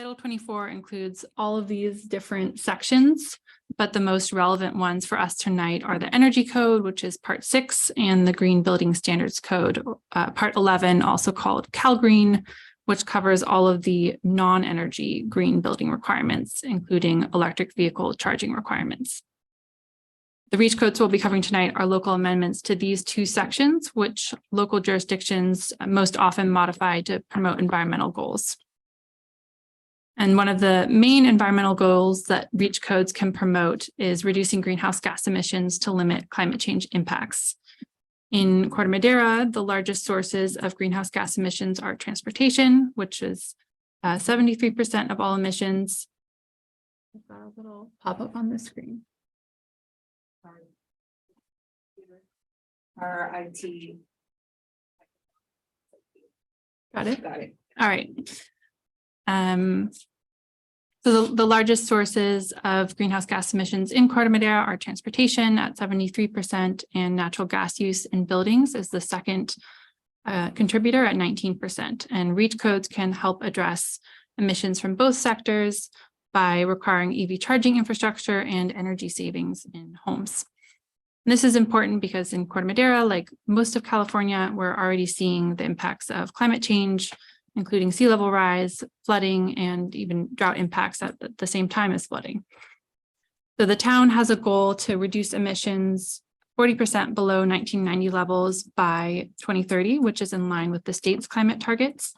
Title 24 includes all of these different sections, but the most relevant ones for us tonight are the Energy Code, which is Part 6, and the Green Building Standards Code, Part 11, also called CalGreen, which covers all of the non-energy green building requirements, including electric vehicle charging requirements. The REACH codes we'll be covering tonight are local amendments to these two sections, which local jurisdictions most often modify to promote environmental goals. And one of the main environmental goals that REACH codes can promote is reducing greenhouse gas emissions to limit climate change impacts. In Corte Madera, the largest sources of greenhouse gas emissions are transportation, which is 73% of all emissions. I've got a little pop-up on the screen. Our IT. Got it? Got it. All right. So the largest sources of greenhouse gas emissions in Corte Madera are transportation at 73%, and natural gas use in buildings is the second contributor at 19%. And REACH codes can help address emissions from both sectors by requiring EV charging infrastructure and energy savings in homes. And this is important because in Corte Madera, like most of California, we're already seeing the impacts of climate change, including sea level rise, flooding, and even drought impacts at the same time as flooding. So the town has a goal to reduce emissions 40% below 1990 levels by 2030, which is in line with the state's climate targets.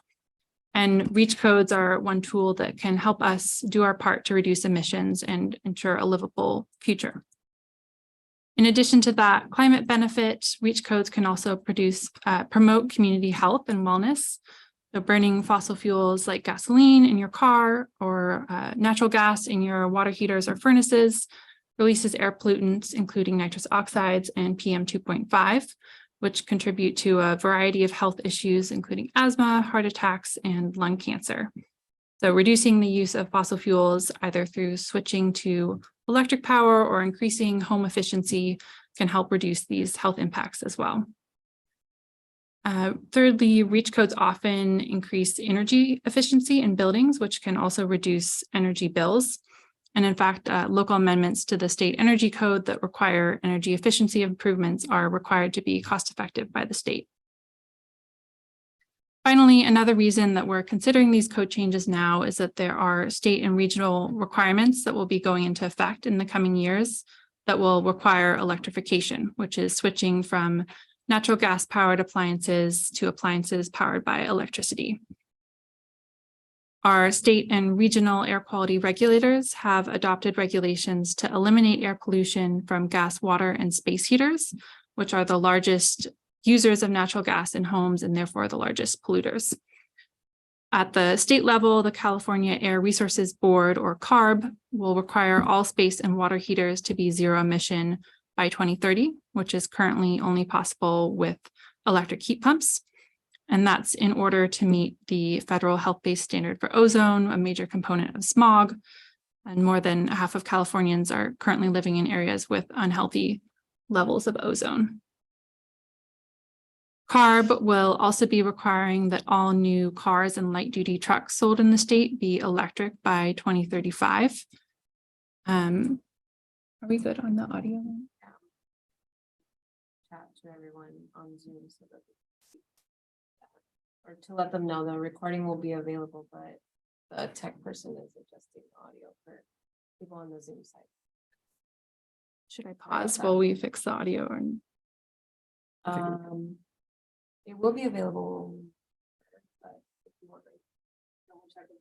And REACH codes are one tool that can help us do our part to reduce emissions and ensure a livable future. In addition to that climate benefit, REACH codes can also promote community health and wellness. So burning fossil fuels like gasoline in your car or natural gas in your water heaters or furnaces releases air pollutants, including nitrous oxides and PM 2.5, which contribute to a variety of health issues, including asthma, heart attacks, and lung cancer. So reducing the use of fossil fuels, either through switching to electric power or increasing home efficiency, can help reduce these health impacts as well. Thirdly, REACH codes often increase energy efficiency in buildings, which can also reduce energy bills. And in fact, local amendments to the state energy code that require energy efficiency improvements are required to be cost effective by the state. Finally, another reason that we're considering these code changes now is that there are state and regional requirements that will be going into effect in the coming years that will require electrification, which is switching from natural gas powered appliances to appliances powered by electricity. Our state and regional air quality regulators have adopted regulations to eliminate air pollution from gas, water, and space heaters, which are the largest users of natural gas in homes and therefore the largest polluters. At the state level, the California Air Resources Board, or CARB, will require all space and water heaters to be zero emission by 2030, which is currently only possible with electric heat pumps. And that's in order to meet the federal health-based standard for ozone, a major component of smog. And more than half of Californians are currently living in areas with unhealthy levels of ozone. CARB will also be requiring that all new cars and light-duty trucks sold in the state be electric by 2035. Are we good on the audio? Chat to everyone on Zoom so that or to let them know the recording will be available, but the tech person is adjusting the audio for people on the Zoom side. Should I pause while we fix the audio? Or... It will be available, but if you want to double check the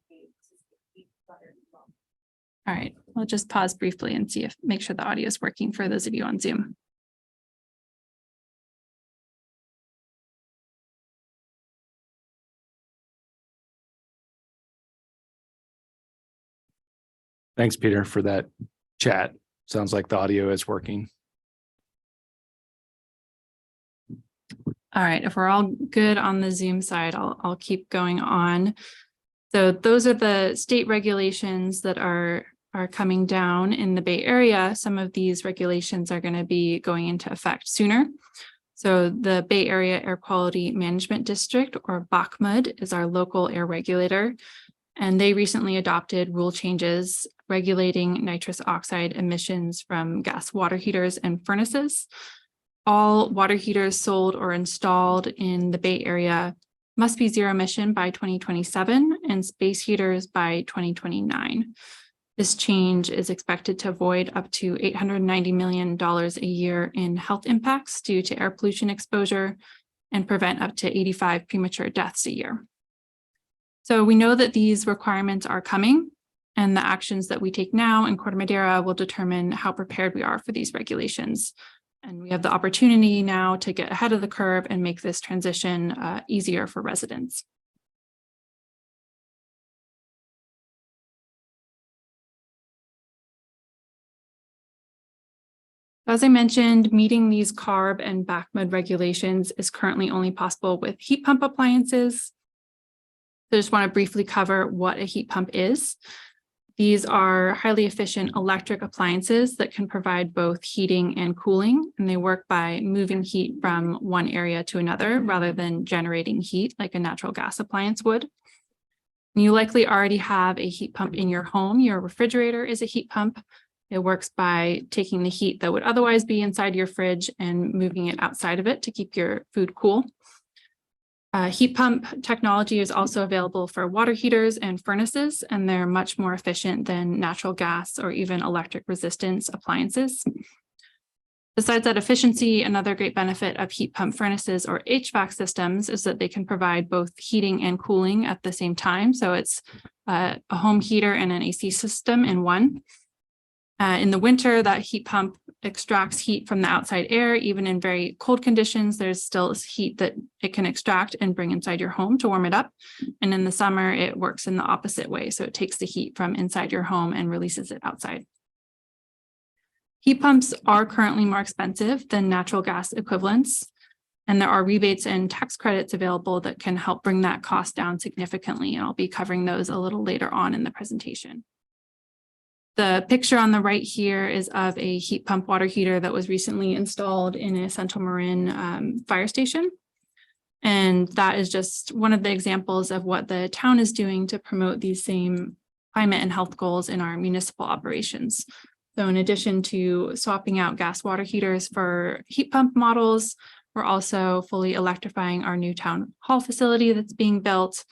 all right, we'll just pause briefly and see if make sure the audio is working for those of you on Zoom. Thanks, Peter, for that chat. Sounds like the audio is working. All right, if we're all good on the Zoom side, I'll keep going on. So those are the state regulations that are coming down in the Bay Area. Some of these regulations are going to be going into effect sooner. So the Bay Area Air Quality Management District, or BACMD, is our local air regulator. And they recently adopted rule changes regulating nitrous oxide emissions from gas water heaters and furnaces. All water heaters sold or installed in the Bay Area must be zero emission by 2027 and space heaters by 2029. This change is expected to avoid up to $890 million a year in health impacts due to air pollution exposure and prevent up to 85 premature deaths a year. So we know that these requirements are coming, and the actions that we take now in Corte Madera will determine how prepared we are for these regulations. And we have the opportunity now to get ahead of the curve and make this transition easier for residents. As I mentioned, meeting these CARB and BACMUD regulations is currently only possible with heat pump appliances. So I just want to briefly cover what a heat pump is. These are highly efficient electric appliances that can provide both heating and cooling, and they work by moving heat from one area to another rather than generating heat like a natural gas appliance would. You likely already have a heat pump in your home. Your refrigerator is a heat pump. It works by taking the heat that would otherwise be inside your fridge and moving it outside of it to keep your food cool. Heat pump technology is also available for water heaters and furnaces, and they're much more efficient than natural gas or even electric resistance appliances. Besides that efficiency, another great benefit of heat pump furnaces or HVAC systems is that they can provide both heating and cooling at the same time. So it's a home heater and an AC system in one. In the winter, that heat pump extracts heat from the outside air. Even in very cold conditions, there's still heat that it can extract and bring inside your home to warm it up. And in the summer, it works in the opposite way. So it takes the heat from inside your home and releases it outside. Heat pumps are currently more expensive than natural gas equivalents, and there are rebates and tax credits available that can help bring that cost down significantly. And I'll be covering those a little later on in the presentation. The picture on the right here is of a heat pump water heater that was recently installed in a Central Marin fire station. And that is just one of the examples of what the town is doing to promote these same climate and health goals in our municipal operations. So in addition to swapping out gas water heaters for heat pump models, we're also fully electrifying our new town hall facility that's being built.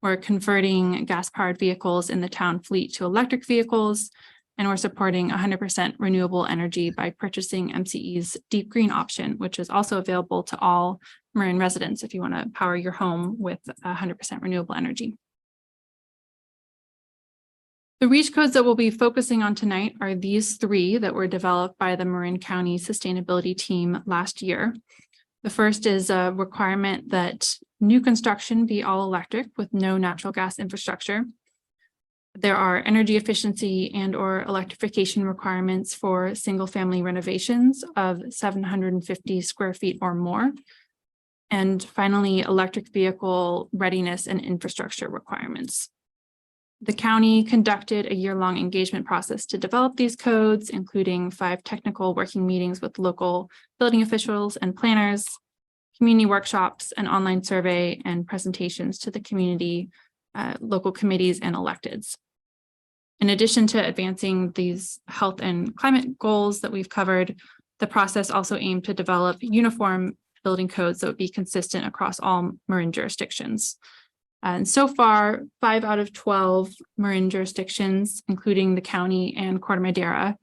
We're converting gas-powered vehicles in the town fleet to electric vehicles, and we're supporting 100% renewable energy by purchasing MCE's Deep Green option, which is also available to all Marin residents if you want to power your home with 100% renewable energy. The REACH codes that we'll be focusing on tonight are these three that were developed by the Marin County Sustainability Team last year. The first is a requirement that new construction be all electric with no natural gas infrastructure. There are energy efficiency and or electrification requirements for single family renovations of 750 square feet or more. And finally, electric vehicle readiness and infrastructure requirements. The county conducted a year-long engagement process to develop these codes, including 5 technical working meetings with local building officials and planners, community workshops, an online survey, and presentations to the community, local committees, and electeds. In addition to advancing these health and climate goals that we've covered, the process also aimed to develop uniform building codes that would be consistent across all Marin jurisdictions. And so far, 5 out of 12 Marin jurisdictions, including the county and Corte Madera,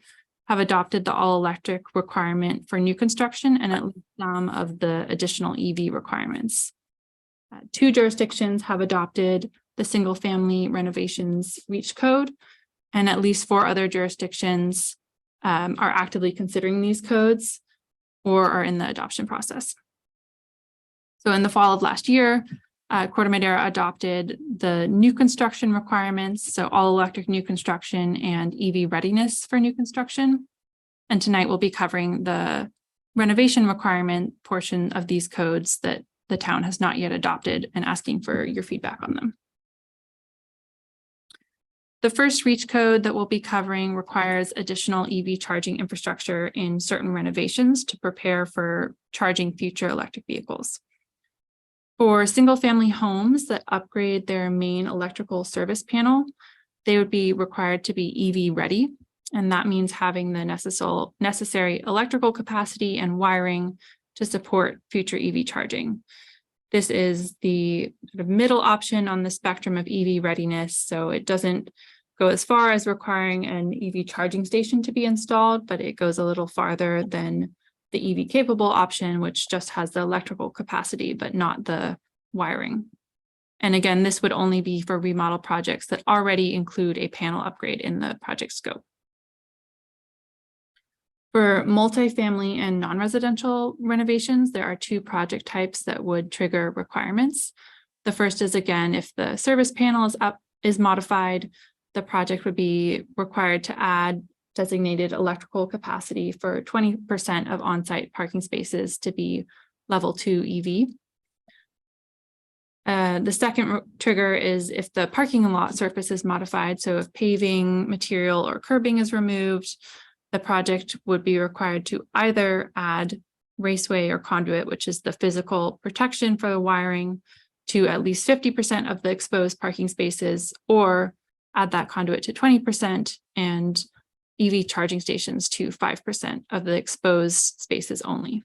have adopted the all-electric requirement for new construction and at least some of the additional EV requirements. 2 jurisdictions have adopted the single-family renovations REACH code, and at least 4 other jurisdictions are actively considering these codes or are in the adoption process. So in the fall of last year, Corte Madera adopted the new construction requirements, so all electric new construction and EV readiness for new construction. And tonight we'll be covering the renovation requirement portion of these codes that the town has not yet adopted and asking for your feedback on them. The first REACH code that we'll be covering requires additional EV charging infrastructure in certain renovations to prepare for charging future electric vehicles. For single-family homes that upgrade their main electrical service panel, they would be required to be EV ready. And that means having the necessary electrical capacity and wiring to support future EV charging. This is the sort of middle option on the spectrum of EV readiness. So it doesn't go as far as requiring an EV charging station to be installed, but it goes a little farther than the EV capable option, which just has the electrical capacity, but not the wiring. And again, this would only be for remodel projects that already include a panel upgrade in the project scope. For multifamily and non-residential renovations, there are two project types that would trigger requirements. The first is, again, if the service panel is modified, the project would be required to add designated electrical capacity for 20% of on-site parking spaces to be level 2 EV. The second trigger is if the parking lot surface is modified. So if paving material or curbing is removed, the project would be required to either add raceway or conduit, which is the physical protection for the wiring, to at least 50% of the exposed parking spaces, or add that conduit to 20% and EV charging stations to 5% of the exposed spaces only.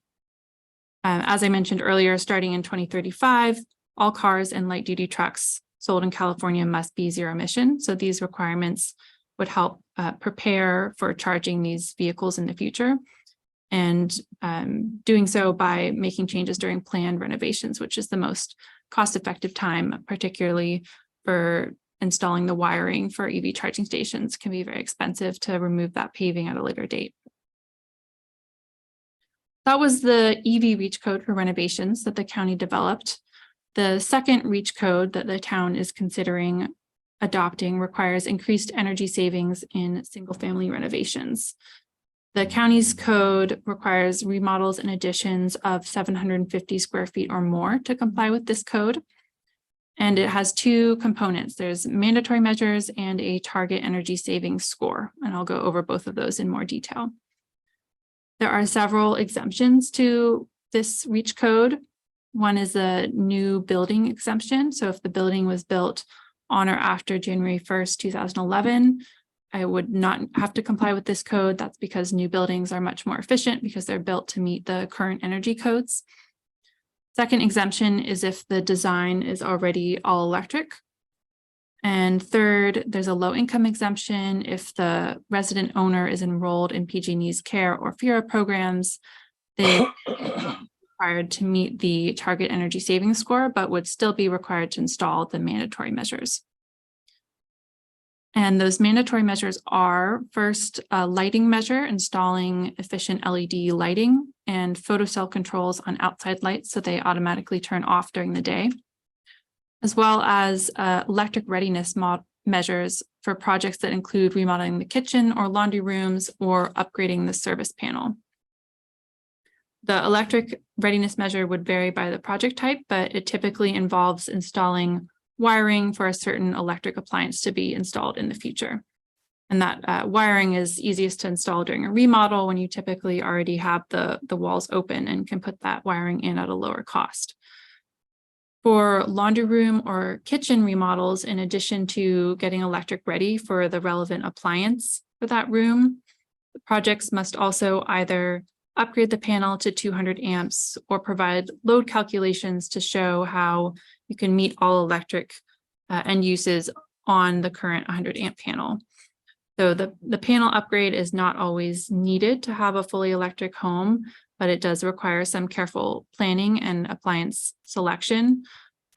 As I mentioned earlier, starting in 2035, all cars and light duty trucks sold in California must be zero emission. So these requirements would help prepare for charging these vehicles in the future, and doing so by making changes during planned renovations, which is the most cost-effective time, particularly for installing the wiring for EV charging stations. It can be very expensive to remove that paving at a later date. That was the EV REACH code for renovations that the county developed. The second REACH code that the town is considering adopting requires increased energy savings in single-family renovations. The county's code requires remodels and additions of 750 square feet or more to comply with this code. And it has two components. There's mandatory measures and a target energy savings score. And I'll go over both of those in more detail. There are several exemptions to this REACH code. One is a new building exemption. So if the building was built on or after January 1st, 2011, I would not have to comply with this code. That's because new buildings are much more efficient because they're built to meet the current energy codes. Second exemption is if the design is already all electric. And third, there's a low income exemption if the resident owner is enrolled in PG&E's CARE or FERA programs. They are required to meet the target energy savings score, but would still be required to install the mandatory measures. And those mandatory measures are first a lighting measure, installing efficient LED lighting and photocell controls on outside lights so they automatically turn off during the day, as well as electric readiness measures for projects that include remodeling the kitchen or laundry rooms or upgrading the service panel. The electric readiness measure would vary by the project type, but it typically involves installing wiring for a certain electric appliance to be installed in the future. And that wiring is easiest to install during a remodel when you typically already have the walls open and can put that wiring in at a lower cost. For laundry room or kitchen remodels, in addition to getting electric ready for the relevant appliance for that room, the projects must also either upgrade the panel to 200 amps or provide load calculations to show how you can meet all electric end uses on the current 100 amp panel. So the panel upgrade is not always needed to have a fully electric home, but it does require some careful planning and appliance selection.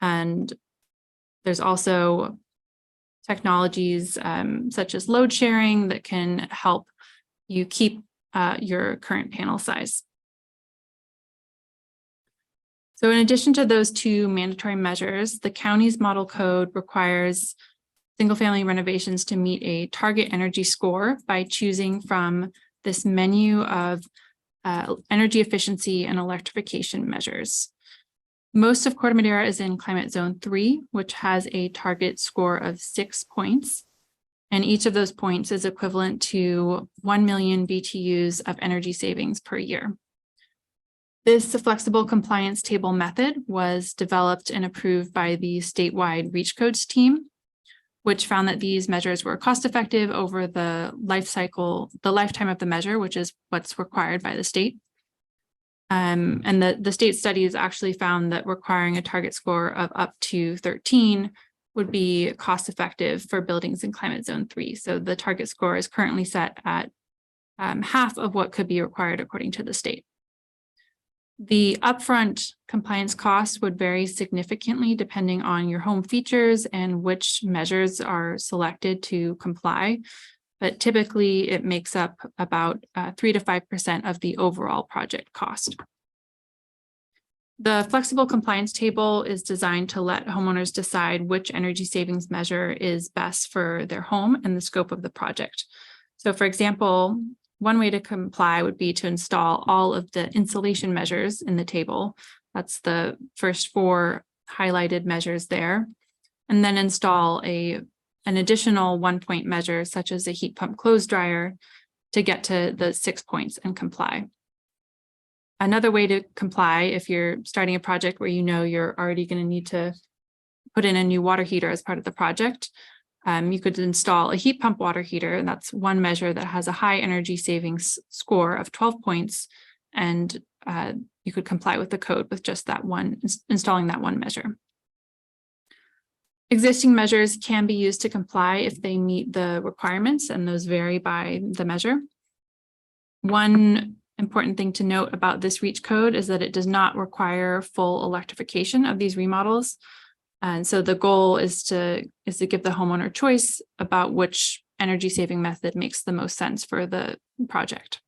And there's also technologies such as load sharing that can help you keep your current panel size. So in addition to those two mandatory measures, the county's model code requires single-family renovations to meet a target energy score by choosing from this menu of energy efficiency and electrification measures. Most of Corte Madera is in climate zone 3, which has a target score of 6 points. And each of those points is equivalent to 1 million BTUs of energy savings per year. This flexible compliance table method was developed and approved by the statewide REACH codes team, which found that these measures were cost effective over the lifetime of the measure, which is what's required by the state. And the state studies actually found that requiring a target score of up to 13 would be cost effective for buildings in climate zone 3. So the target score is currently set at half of what could be required according to the state. The upfront compliance costs would vary significantly depending on your home features and which measures are selected to comply, but typically it makes up about 3 to 5% of the overall project cost. The flexible compliance table is designed to let homeowners decide which energy savings measure is best for their home and the scope of the project. So for example, one way to comply would be to install all of the insulation measures in the table. That's the first 4 highlighted measures there. And then install an additional 1-point measure, such as a heat pump clothes dryer, to get to the 6 points and comply. Another way to comply, if you're starting a project where you know you're already going to need to put in a new water heater as part of the project, you could install a heat pump water heater, and that's one measure that has a high energy savings score of 12 points, and you could comply with the code with just that one, installing that one measure. Existing measures can be used to comply if they meet the requirements, and those vary by the measure. One important thing to note about this REACH code is that it does not require full electrification of these remodels. And so the goal is to give the homeowner choice about which energy saving method makes the most sense for the project.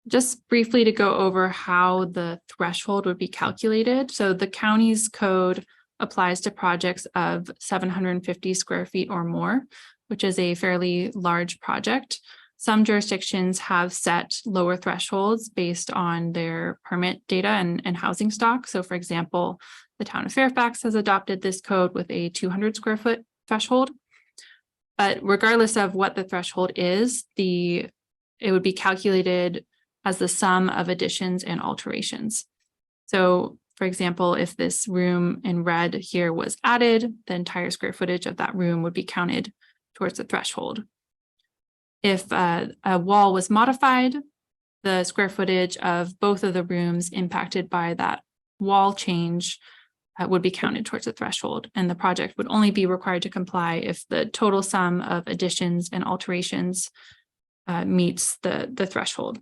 Just briefly to go over how the threshold would be calculated. So the county's code applies to projects of 750 square feet or more, which is a fairly large project. Some jurisdictions have set lower thresholds based on their permit data and housing stock. So for example, the town of Fairfax has adopted this code with a 200 square foot threshold. But regardless of what the threshold is, it would be calculated as the sum of additions and alterations. So for example, if this room in red here was added, the entire square footage of that room would be counted towards the threshold. If a wall was modified, the square footage of both of the rooms impacted by that wall change would be counted towards the threshold, and the project would only be required to comply if the total sum of additions and alterations meets the threshold.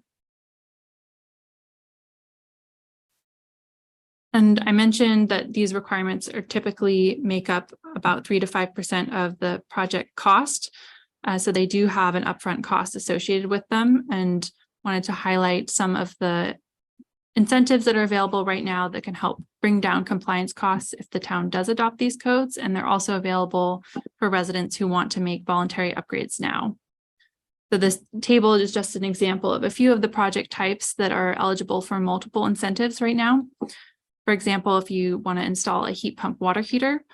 And I mentioned that these requirements are typically make up about 3 to 5% of the project cost. So they do have an upfront cost associated with them, and wanted to highlight some of the incentives that are available right now that can help bring down compliance costs if the town does adopt these codes. And they're also available for residents who want to make voluntary upgrades now. So this table is just an example of a few of the project types that are eligible for multiple incentives right now. For example, if you want to install a heat pump water heater,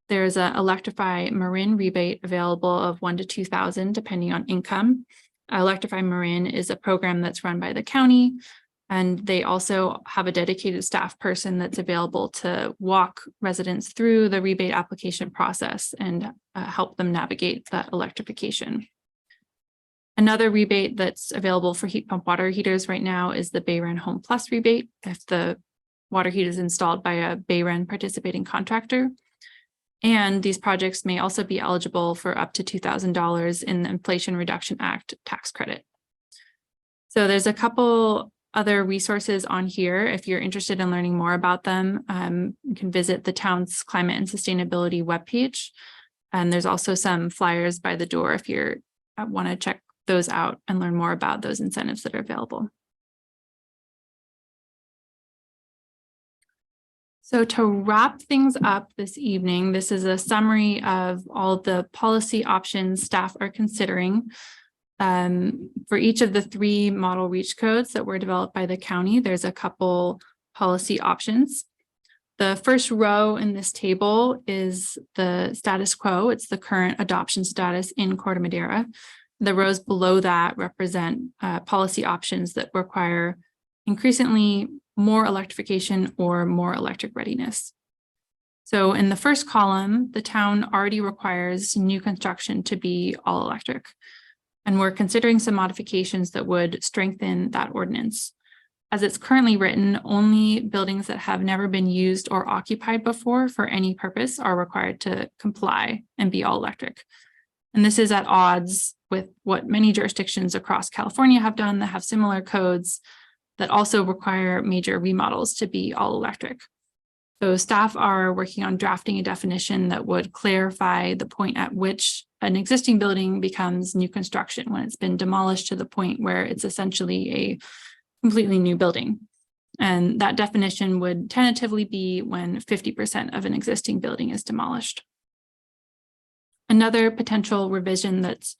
there's an Electrify Marin rebate available of $1,000 to $2,000 depending on income. Electrify Marin is a program that's run by the county, and they also have a dedicated staff person that's available to walk residents through the rebate application process and help them navigate that electrification. Another rebate that's available for heat pump water heaters right now is the BayREN Home Plus rebate if the water heater is installed by a BayREN participating contractor. And these projects may also be eligible for up to $2,000 in the Inflation Reduction Act tax credit. So there's a couple other resources on here. If you're interested in learning more about them, you can visit the town's climate and sustainability webpage. And there's also some flyers by the door if you want to check those out and learn more about those incentives that are available. So to wrap things up this evening, this is a summary of all the policy options staff are considering. For each of the 3 model REACH codes that were developed by the county, there's a couple policy options. The first row in this table is the status quo. It's the current adoption status in Corte Madera. The rows below that represent policy options that require increasingly more electrification or more electric readiness. So in the first column, the town already requires new construction to be all electric. And we're considering some modifications that would strengthen that ordinance. As it's currently written, only buildings that have never been used or occupied before for any purpose are required to comply and be all electric. And this is at odds with what many jurisdictions across California have done that have similar codes that also require major remodels to be all electric. So staff are working on drafting a definition that would clarify the point at which an existing building becomes new construction, when it's been demolished to the point where it's essentially a completely new building. And that definition would tentatively be when 50% of an existing building is demolished. Another potential revision that's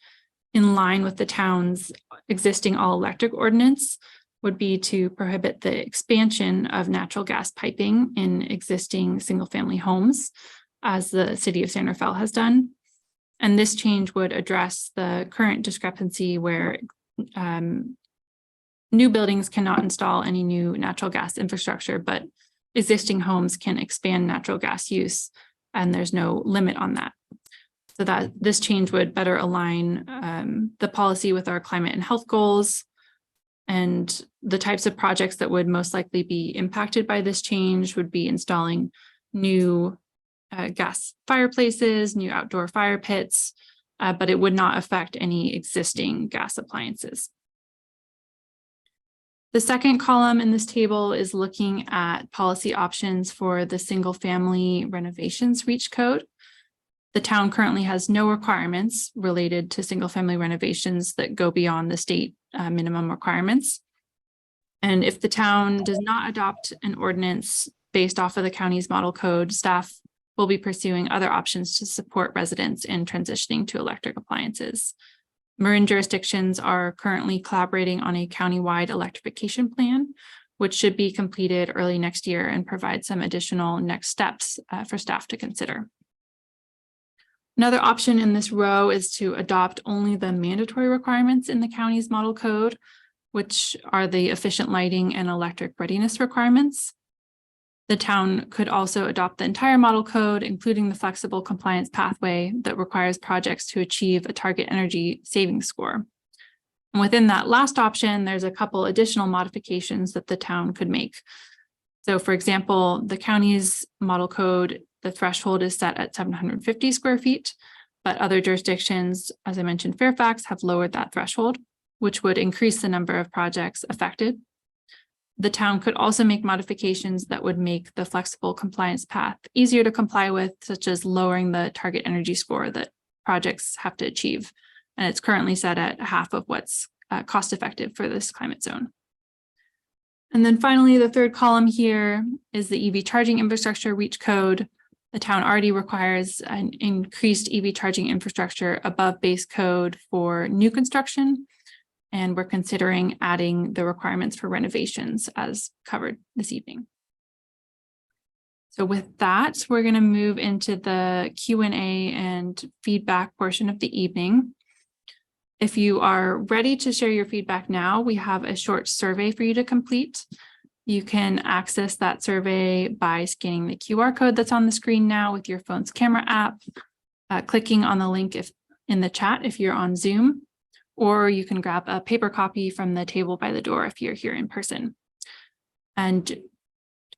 in line with the town's existing all-electric ordinance would be to prohibit the expansion of natural gas piping in existing single-family homes, as the city of San Rafael has done. And this change would address the current discrepancy where new buildings cannot install any new natural gas infrastructure, but existing homes can expand natural gas use, and there's no limit on that. So that this change would better align the policy with our climate and health goals, and the types of projects that would most likely be impacted by this change would be installing new gas fireplaces, new outdoor fire pits, but it would not affect any existing gas appliances. The second column in this table is looking at policy options for the single family renovations REACH code. The town currently has no requirements related to single family renovations that go beyond the state minimum requirements. And if the town does not adopt an ordinance based off of the county's model code, staff will be pursuing other options to support residents in transitioning to electric appliances. Marin jurisdictions are currently collaborating on a countywide electrification plan, which should be completed early next year and provide some additional next steps for staff to consider. Another option in this row is to adopt only the mandatory requirements in the county's model code, which are the efficient lighting and electric readiness requirements. The town could also adopt the entire model code, including the flexible compliance pathway that requires projects to achieve a target energy savings score. And within that last option, there's a couple additional modifications that the town could make. So for example, the county's model code, the threshold is set at 750 square feet, but other jurisdictions, as I mentioned, Fairfax, have lowered that threshold, which would increase the number of projects affected. The town could also make modifications that would make the flexible compliance path easier to comply with, such as lowering the target energy score that projects have to achieve. And it's currently set at half of what's cost effective for this climate zone. And then finally, the third column here is the EV charging infrastructure REACH code. The town already requires an increased EV charging infrastructure above base code for new construction. And we're considering adding the requirements for renovations as covered this evening. So with that, we're going to move into the Q&A and feedback portion of the evening. If you are ready to share your feedback now, we have a short survey for you to complete. You can access that survey by scanning the QR code that's on the screen now with your phone's camera app, clicking on the link in the chat if you're on Zoom, or you can grab a paper copy from the table by the door if you're here in person. And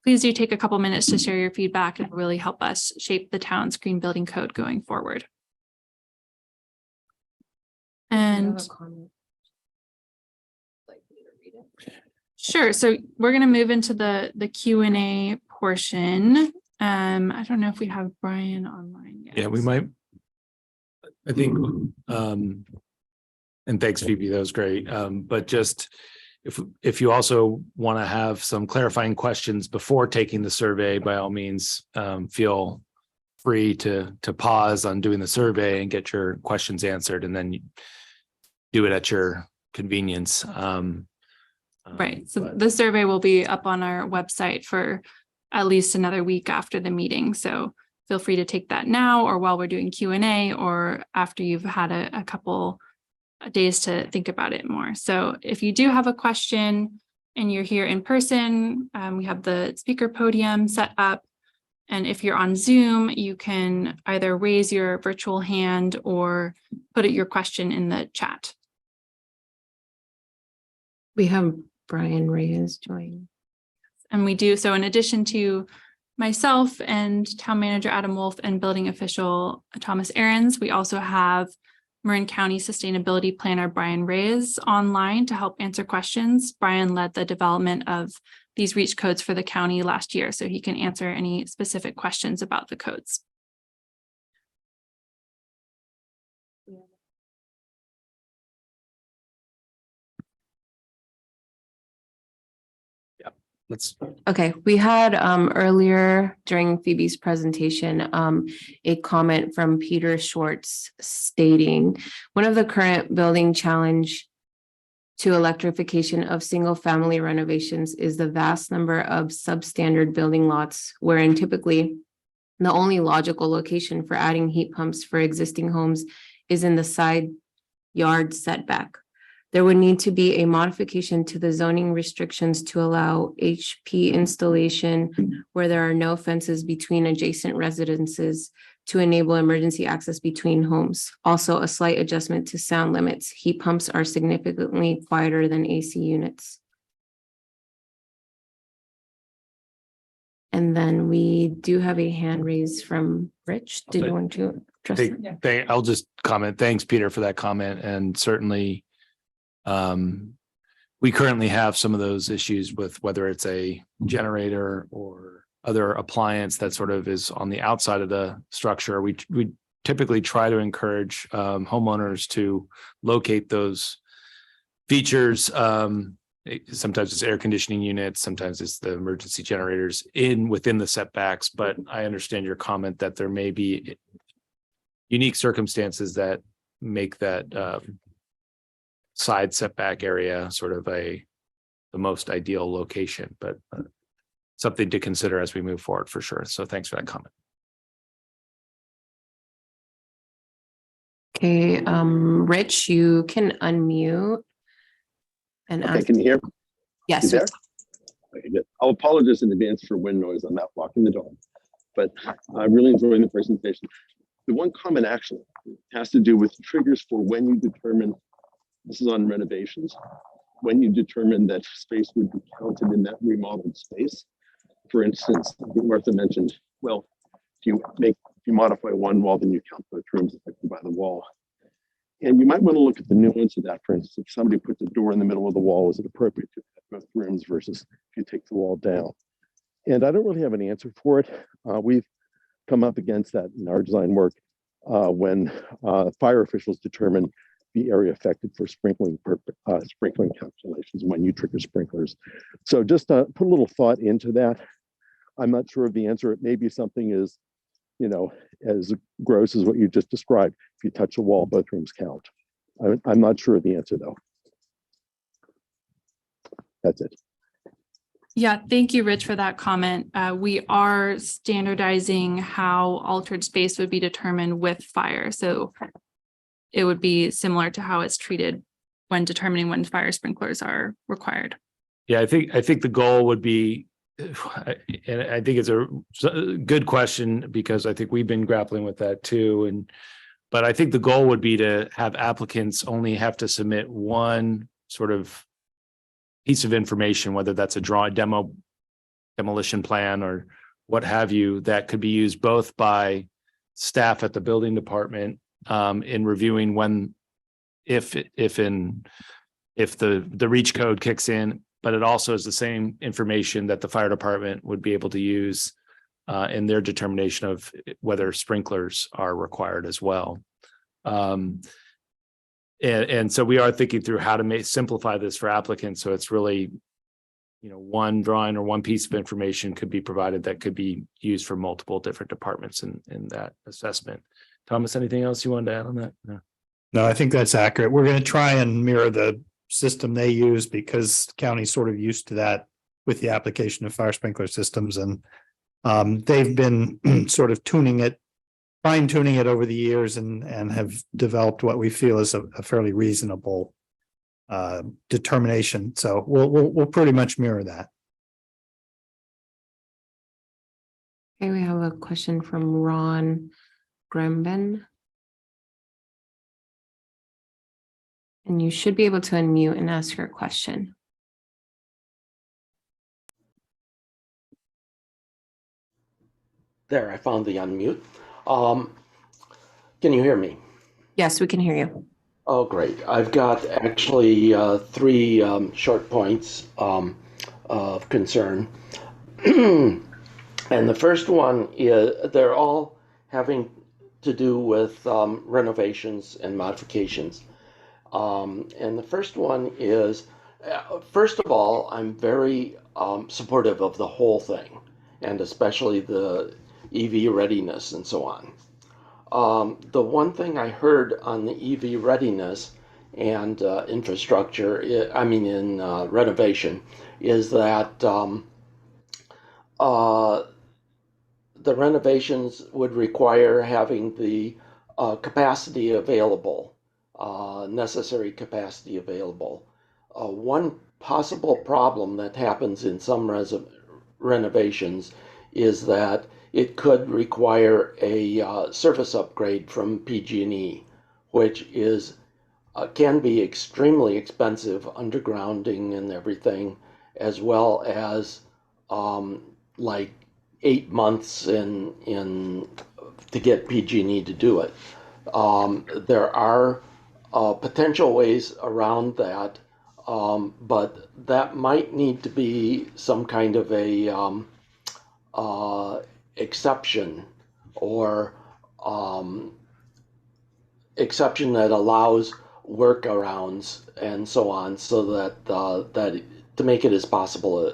please do take a couple minutes to share your feedback and really help us shape the town's green building code going forward. And sure, so we're going to move into the Q&A portion. I don't know if we have Brian online yet. Yeah, we might. I think, and thanks, Phoebe, that was great. But just if you also want to have some clarifying questions before taking the survey, by all means, feel free to pause on doing the survey and get your questions answered, and then do it at your convenience. Right. So the survey will be up on our website for at least another week after the meeting. So feel free to take that now, or while we're doing Q&A, or after you've had a couple days to think about it more. So if you do have a question and you're here in person, we have the speaker podium set up. And if you're on Zoom, you can either raise your virtual hand or put your question in the chat. We have Brian Reyes join. And we do so in addition to myself and Town Manager Adam Wolf and Building Official Thomas Ahrens, we also have Marin County Sustainability Planner Brian Reyes online to help answer questions. Brian led the development of these REACH codes for the county last year, so he can answer any specific questions about the codes. Okay, we had earlier during Phoebe's presentation, a comment from Peter Schwartz stating one of the current building challenge to electrification of single family renovations is the vast number of substandard building lots, wherein typically the only logical location for adding heat pumps for existing homes is in the side yard setback. There would need to be a modification to the zoning restrictions to allow HP installation where there are no fences between adjacent residences to enable emergency access between homes. Also, a slight adjustment to sound limits. Heat pumps are significantly quieter than AC units. And then we do have a hand raised from Rich. Did you want to address it? I'll just comment. Thanks, Peter, for that comment. And certainly, we currently have some of those issues with whether it's a generator or other appliance that sort of is on the outside of the structure. We typically try to encourage homeowners to locate those features. Sometimes it's air conditioning units, sometimes it's the emergency generators within the setbacks. But I understand your comment that there may be unique circumstances that make that side setback area sort of the most ideal location, but something to consider as we move forward for sure. So thanks for that comment. Okay, Rich, you can unmute and Okay, ask. can you hear? Yes. You there? Okay, good. I'll apologize in advance for wind noise. I'm not walking the dog, but I'm really enjoying the presentation. The one comment actually has to do with triggers for when you determine, this is on renovations, when you determine that space would be counted in that remodeled space. For instance, I think Martha mentioned, well, if you modify one wall, then you count both rooms affected by the wall. And you might want to look at the nuance of that. For instance, if somebody puts a door in the middle of the wall, is it appropriate to have both rooms versus if you take the wall down? And I don't really have an answer for it. We've come up against that in our design work when fire officials determine the area affected for sprinkling calculations when you trigger sprinklers. So just put a little thought into that. I'm not sure of the answer. It may be something as, as gross as what you just described. If you touch a wall, both rooms count. I'm not sure of the answer though. That's it. Yeah, thank you, Rich, for that comment. We are standardizing how altered space would be determined with fire. So it would be similar to how it's treated when determining when fire sprinklers are required. Yeah, I think the goal would be, and I think it's a good question because I think we've been grappling with that too. But I think the goal would be to have applicants only have to submit one sort of piece of information, whether that's a demolition plan or what have you, that could be used both by staff at the building department in reviewing if the REACH code kicks in, but it also is the same information that the fire department would be able to use in their determination of whether sprinklers are required as well. And so we are thinking through how to simplify this for applicants. So it's really, one drawing or one piece of information could be provided that could be used for multiple different departments in that assessment. Thomas, anything else you wanted to add on that? No, I think that's accurate. We're going to try and mirror the system they use because county's sort of used to that with the application of fire sprinkler systems. And they've been sort of tuning it fine tuning it over the years and have developed what we feel is a fairly reasonable determination. So we'll pretty much mirror that. Okay, we have a question from Ron Gremben. And you should be able to unmute and ask your question. There, I found the unmute. Can you hear me? Yes, we can hear you. Oh, great. I've got actually three short points of concern. And the first one is they're all having to do with renovations and modifications. And the first one is, first of all, I'm very supportive of the whole thing, and especially the EV readiness and so on. The one thing I heard on the EV readiness and infrastructure, in renovation, is that the renovations would require having the capacity available, necessary capacity available. One possible problem that happens in some renovations is that it could require a surface upgrade from PG&E, which is can be extremely expensive, undergrounding and everything, as well as like 8 months in to get PG&E to do it. There are potential ways around that, but that might need to be some kind of a exception or exception that allows workarounds and so on, so that that to make it as possible.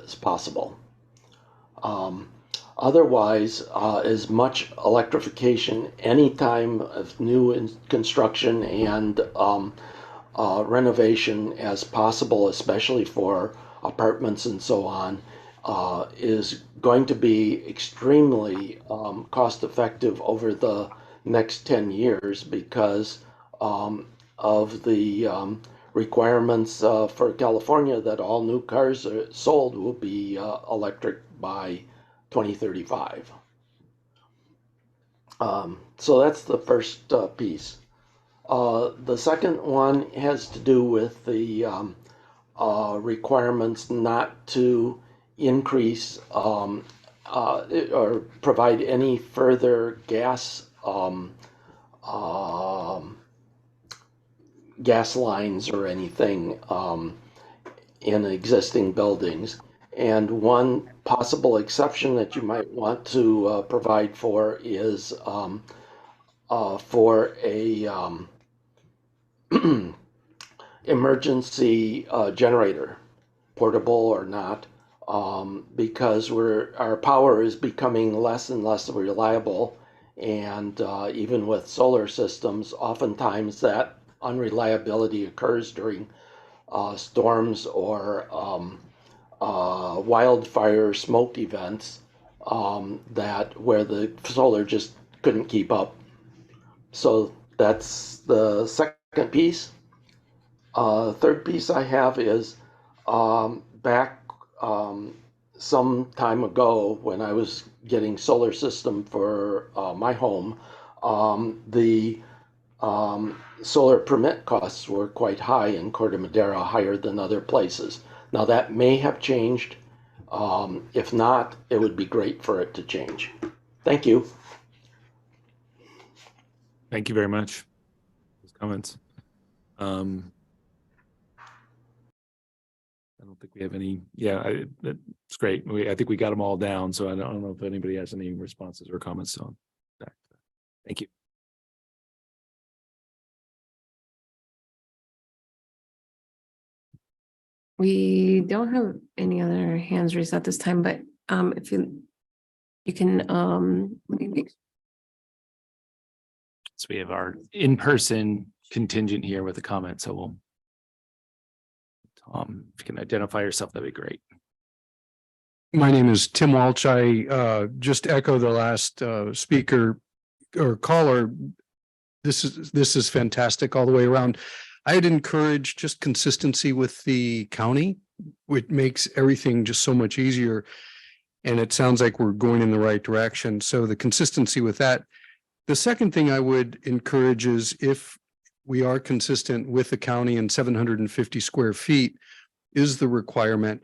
Otherwise, as much electrification anytime of new construction and renovation as possible, especially for apartments and so on, is going to be extremely cost effective over the next 10 years because of the requirements for California that all new cars sold will be electric by 2035. So that's the first piece. The second one has to do with the requirements not to increase or provide any further gas lines or anything in existing buildings. And one possible exception that you might want to provide for is for a emergency generator, portable or not, because our power is becoming less and less reliable, and even with solar systems, oftentimes that unreliability occurs during storms or wildfire smoke events where the solar just couldn't keep up. So that's the second piece. Third piece I have is back some time ago when I was getting solar system for my home, the solar permit costs were quite high in Corte Madera, higher than other places. Now that may have changed. If not, it would be great for it to change. Thank you. Thank you very much. Those comments. I don't think we have any. Yeah, that's great. I think we got them all down. So I don't know if anybody has any responses or comments on that. Thank you. We don't have any other hands raised at this time, but if you can let me make. So we have our in-person contingent here with a comment. So we'll, Tom, if you can identify yourself, that'd be great. My name is Tim Walsh. I just echo the last speaker. or caller, this is fantastic all the way around. I'd encourage just consistency with the county, which makes everything just so much easier. And it sounds like we're going in the right direction. So the consistency with that. The second thing I would encourage is if we are consistent with the county and 750 square feet is the requirement,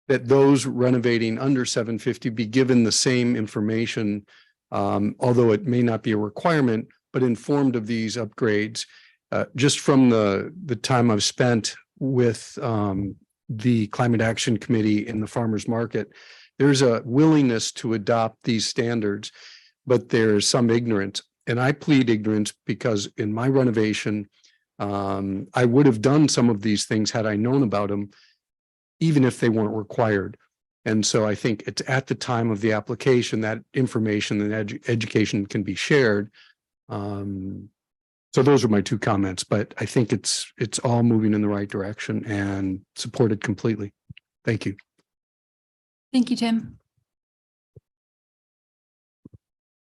that those renovating under 750 be given the same information, although it may not be a requirement, but informed of these upgrades. Just from the time I've spent with the Climate Action Committee in the farmers market, there's a willingness to adopt these standards, but there's some ignorance. And I plead ignorance because in my renovation, I would have done some of these things had I known about them, even if they weren't required. And so I think it's at the time of the application that information and education can be shared. So those are my two comments, but I think it's all moving in the right direction and supported completely. Thank you. Thank you, Tim.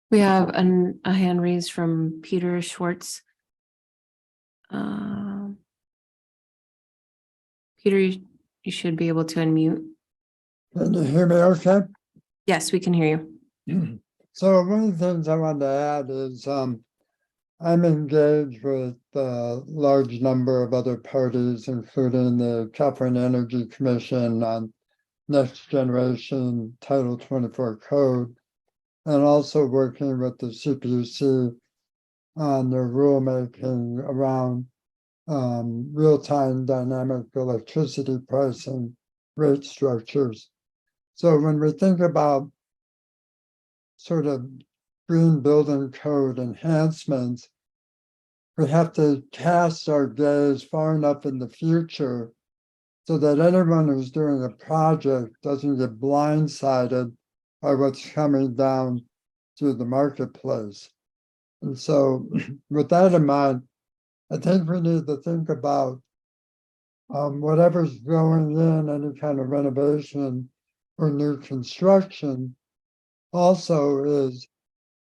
We have a hand raised from Peter Schwartz. Peter, you should be able to unmute. Can you hear me okay? Yes, we can hear you. So one of the things I wanted to add is I'm engaged with a large number of other parties, including the California Energy Commission on next generation Title 24 code, and also working with the CPUC on their rulemaking around real-time dynamic electricity pricing rate structures. So when we think about sort of green building code enhancements, we have to cast our gaze far enough in the future so that anyone who's doing a project doesn't get blindsided by what's coming down through the marketplace. And so with that in mind, I think we need to think about whatever's going in, any kind of renovation or new construction, also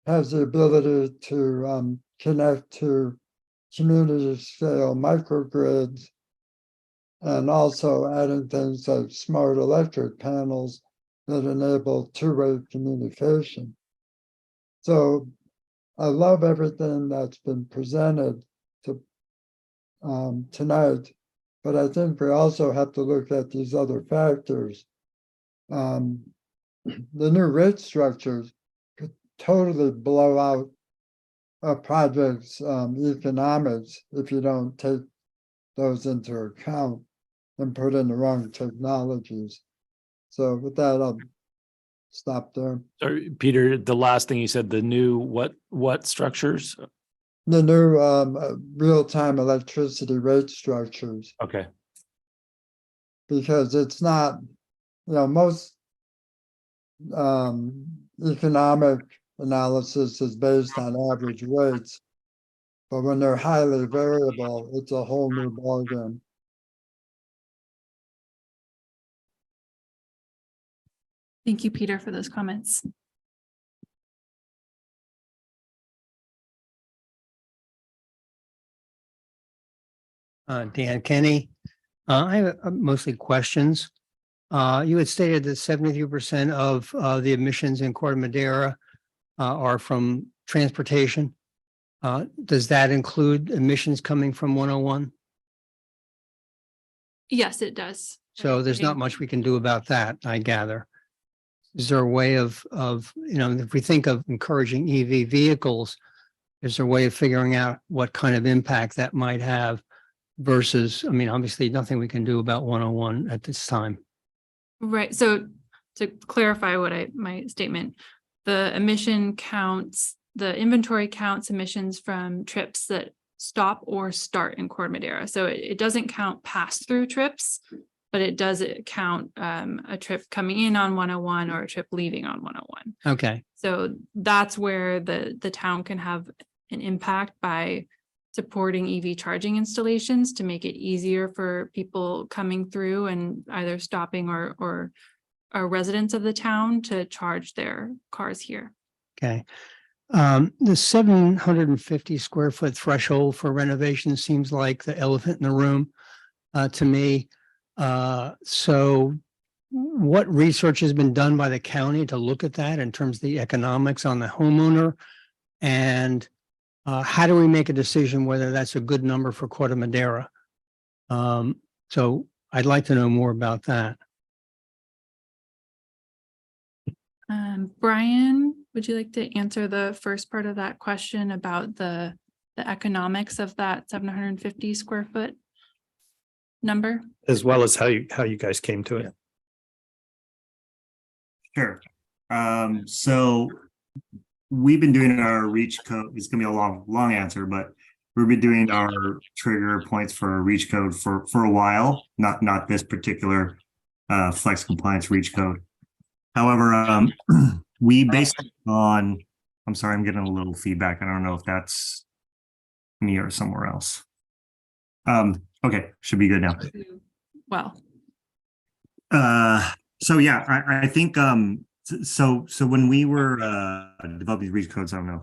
has the ability to connect to community scale microgrids, and also adding things like smart electric panels that enable two-way communication. So I love everything that's been presented to tonight, but I think we also have to look at these other factors. The new rate structures could totally blow out a project's economics if you don't take those into account and put in the wrong technologies. So with that, I'll stop there. Sorry, Peter, the last thing you said, the new what structures? The new real-time electricity rate structures, Okay. because it's not, most economic analysis is based on average rates, but when they're highly variable, it's a whole new ballgame. Thank you, Peter, for those comments. Dan Kenny. I have mostly questions. You had stated that 73% of the emissions in Corte Madera are from transportation. Does that include emissions coming from 101? Yes, it does. So there's not much we can do about that, I gather. Is there a way of, if we think of encouraging EV vehicles, is there a way of figuring out what kind of impact that might have versus, obviously nothing we can do about 101 at this time. Right. So to clarify my statement, the emission counts, the inventory counts emissions from trips that stop or start in Corte Madera. So it doesn't count pass-through trips, but it does count a trip coming in on 101 or a trip leaving on 101. Okay. So that's where the town can have an impact by supporting EV charging installations to make it easier for people coming through and either stopping or are residents of the town to charge their cars here. Okay. The 750 square foot threshold for renovation seems like the elephant in the room to me. So what research has been done by the county to look at that in terms of the economics on the homeowner? And how do we make a decision whether that's a good number for Corte Madera? So I'd like to know more about that. Brian, would you like to answer the first part of that question about the economics of that 750 square foot number? As well as how you guys came to it. Sure. So we've been doing our reach code. It's gonna be a long answer, but we've been doing our trigger points for reach code for a while, not this particular flex compliance reach code. However, we based it on, I'm sorry, I'm getting a little feedback. I don't know if that's me or somewhere else. Okay, should be good now. Well, so yeah, I think so when we were developing reach codes, I don't know,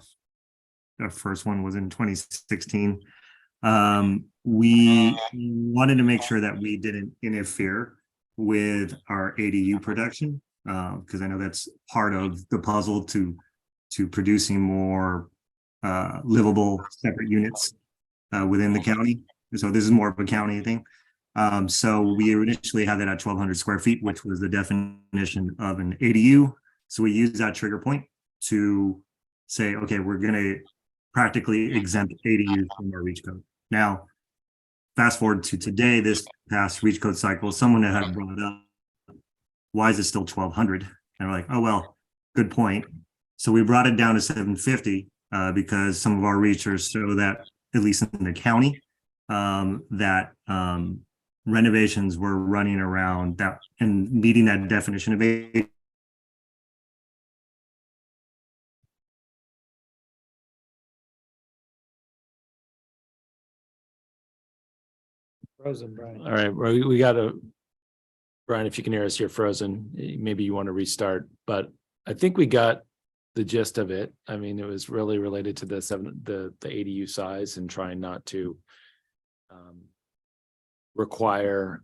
the first one was in 2016. We wanted to make sure that we didn't interfere with our ADU production, because I know that's part of the puzzle to producing more livable separate units within the county. So this is more of a county thing. So we initially had that at 1,200 square feet, which was the definition of an ADU. So we used that trigger point to say, okay, we're going to practically exempt ADUs from our reach code. Now, fast forward to today, this past reach code cycle, someone had brought up, why is it still 1,200? And we're like, oh, well, good point. So we brought it down to 750 because some of our research show that, at least in the county, that renovations were running around that and meeting that definition of ADU. Frozen, Brian. All right, well, we got to, Brian, if you can hear us, you're frozen. Maybe you want to restart, but I think we got the gist of it. I mean, it was really related to the ADU size and trying not to require,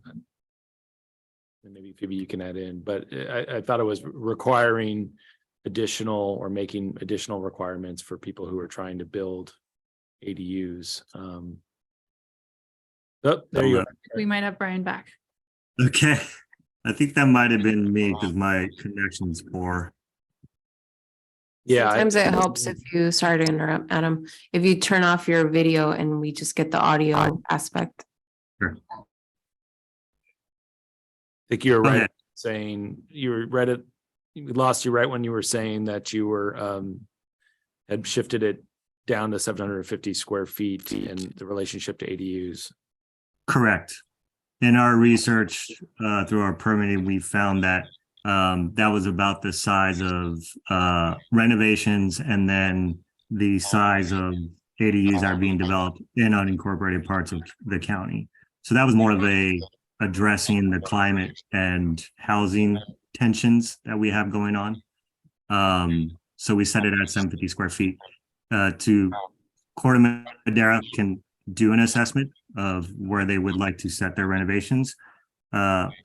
and maybe Phoebe you can add in, but I thought it was requiring additional or making additional requirements for people who are trying to build ADUs. Oh, there you are. we might have Brian back. Okay, I think that might have been me because my connection's poor. Yeah. Sometimes it helps if you, sorry to interrupt, Adam, if you turn off your video and we just get the audio aspect. Sure. I think you're Go right ahead. saying we lost you right when you were saying that you were had shifted it down to 750 square feet and the relationship to ADUs. Correct. In our research through our permitting, we found that that was about the size of renovations and then the size of ADUs that are being developed in unincorporated parts of the county. So that was more of a addressing the climate and housing tensions that we have going on. So we set it at 750 square feet. To Corte Madera can do an assessment of where they would like to set their renovations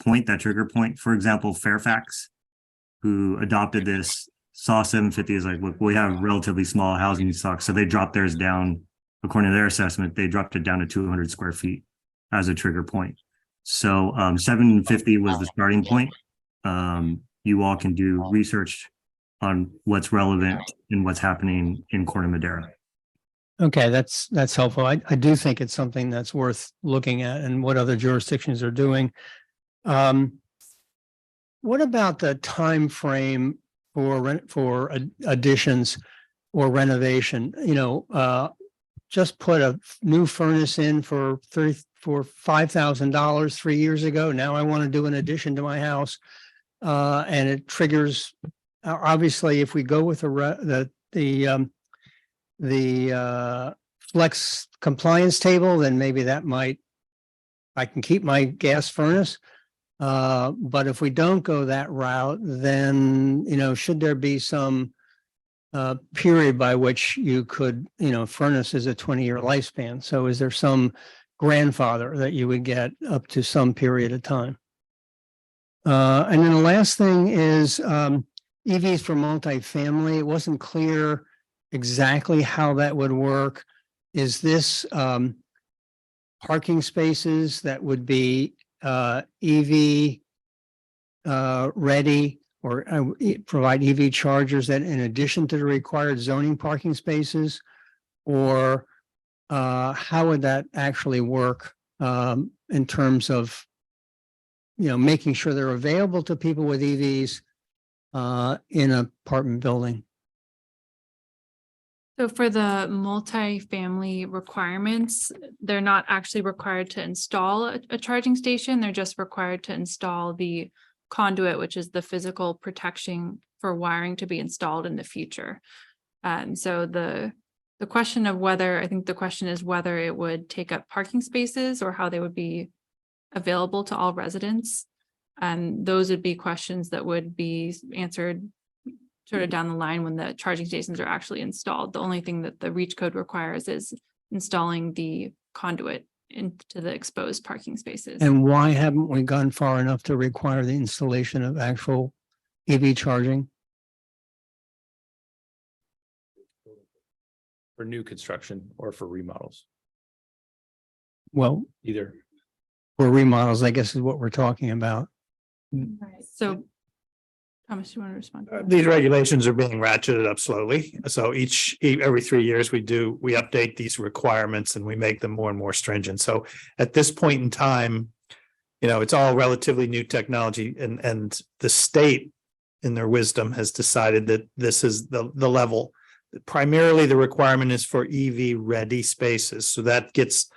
point, that trigger point. For example, Fairfax, who adopted this, saw 750 as like, look, we have relatively small housing stock. So they dropped theirs down, according to their assessment, they dropped it down to 200 square feet as a trigger point. So 750 was the starting point. You all can do research on what's relevant and what's happening in Corte Madera. Okay, that's helpful. I do think it's something that's worth looking at and what other jurisdictions are doing. What about the time frame for additions or renovation? You know, just put a new furnace in for $5,000 3 years ago. Now I want to do an addition to my house, and it triggers. Obviously, if we go with the flex compliance table, then maybe I can keep my gas furnace. But if we don't go that route, then, you know, should there be some period by which you could, furnace is a 20-year lifespan. So is there some grandfather that you would get up to some period of time? And then the last thing is EVs for multifamily. It wasn't clear exactly how that would work. Is this parking spaces that would be EV ready, or provide EV chargers that in addition to the required zoning parking spaces? Or how would that actually work in terms of, making sure they're available to people with EVs in an apartment building? So for the multifamily requirements, they're not actually required to install a charging station. They're just required to install the conduit, which is the physical protection for wiring to be installed in the future. So the question of whether, I think the question is whether it would take up parking spaces or how they would be available to all residents. And those would be questions that would be answered sort of down the line when the charging stations are actually installed. The only thing that the REACH code requires is installing the conduit into the exposed parking spaces. And why haven't we gone far enough to require the installation of actual EV charging? For new construction or for remodels, Well, either. for remodels, I guess is what we're talking about. Right. So Thomas, you want to respond? These regulations are being ratcheted up slowly. So every 3 years we update these requirements and we make them more and more stringent. So at this point in time, it's all relatively new technology, and the state in their wisdom has decided that this is the level. Primarily the requirement is for EV ready spaces. So that gets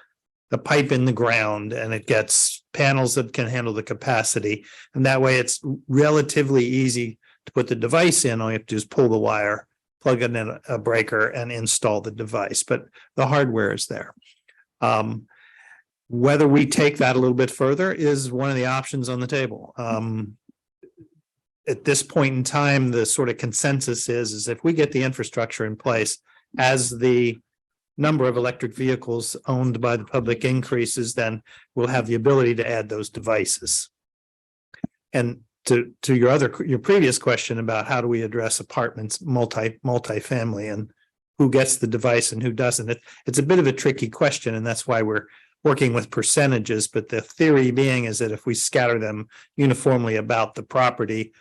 the pipe in the ground and it gets panels that can handle the capacity. And that way it's relatively easy to put the device in. All you have to do is pull the wire, plug it in a breaker and install the device, but the hardware is there. Whether we take that a little bit further is one of the options on the table. At this point in time, the sort of consensus is if we get the infrastructure in place, as the number of electric vehicles owned by the public increases, then we'll have the ability to add those devices. And to your previous question about how do we address apartments, multifamily, and who gets the device and who doesn't, it's a bit of a tricky question, and that's why we're working with percentages. But the theory being is that if we scatter them uniformly about the property,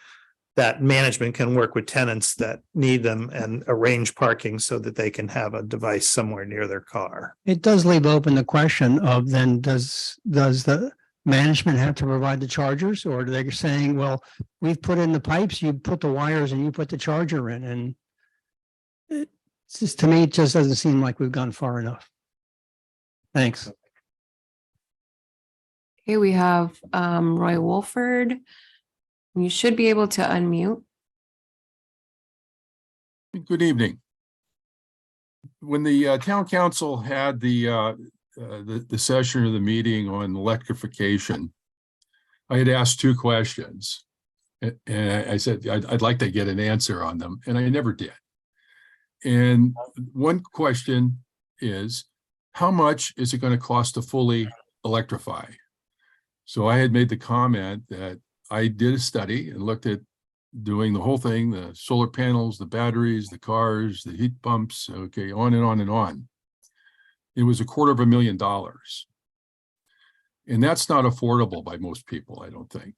that management can work with tenants that need them and arrange parking so that they can have a device somewhere near their car. It does leave open the question of then does the management have to provide the chargers, or are they saying, well, we've put in the pipes, you put the wires and you put the charger in? And it's just, to me, it just doesn't seem like we've gone far enough. Thanks. Okay, we have Roy Wolford. You should be able to unmute. Good evening. When the town council had the session or the meeting on electrification, I had asked 2 questions, and I said I'd like to get an answer on them, and I never did. And one question is, how much is it going to cost to fully electrify? So I had made the comment that I did a study and looked at doing the whole thing, the solar panels, the batteries, the cars, the heat pumps, okay, on and on and on. It was $250,000. And that's not affordable by most people, I don't think.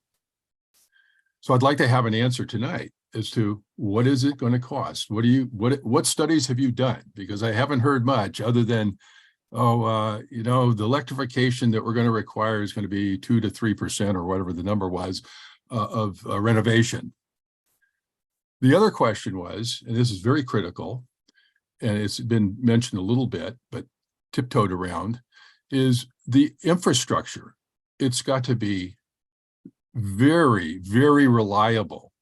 So I'd like to have an answer tonight as to what is it going to cost? What studies have you done? Because I haven't heard much other than, the electrification that we're going to require is going to be 2 to 3% or whatever the number was of renovation. The other question was, and this is very critical, and it's been mentioned a little bit, but tiptoed around, is the infrastructure. It's got to be very, very reliable.